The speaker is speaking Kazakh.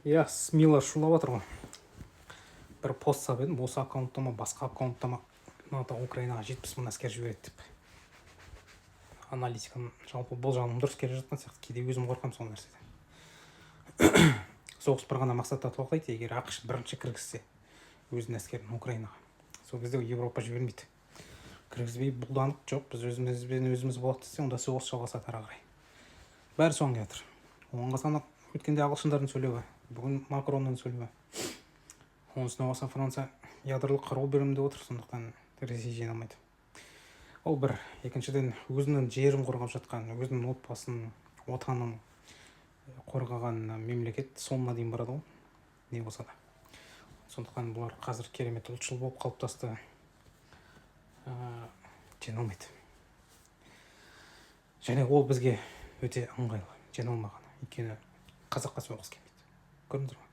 Иә, смила шулап жатыр ғой. Бір пост салып едім, осы аккаунтта ма, басқа аккаунтта ма, Украинаға 70 мың әскер жібереді деп. Аналитиканың жалпы болжамым дұрыс келе жатқан сияқты, кейде өзім қорқамын сол нәрседен. Соғыс бір ғана мақсатта тоқтайды, егер ақш бірінші кіргізсе өзінің әскерін Украинаға. Сол кезде Европа жібермейді. Кіргізбей бұлданып, жоқ, біз өзімізбен өзіміз болады десе, онда соғыс жалғасады ары қарай. Бәрі соған келе жатыр. Оған қосаны өткенде ағылшындардың сөйлеуі, бүгін Макронның сөйлеуі. Оның үстіне қоса Франция ядролық қару беремін деп отыр, сондықтан Ресей жеңе алмайды. Ол бір. Екіншіден, өзінің жерін қорғап жатқан, өзінің отбасын, отанын қорғаған мемлекет соңына дейін барады ғой, не болса да. Сондықтан бұлар қазір керемет ұлтшыл болып қалыптасты, жеңе алмайды. Және ол бізге өте ыңғайлы, жеңе алмаған. Өйткені қазаққа соғыс келмейді. Көрдіңіздер ме?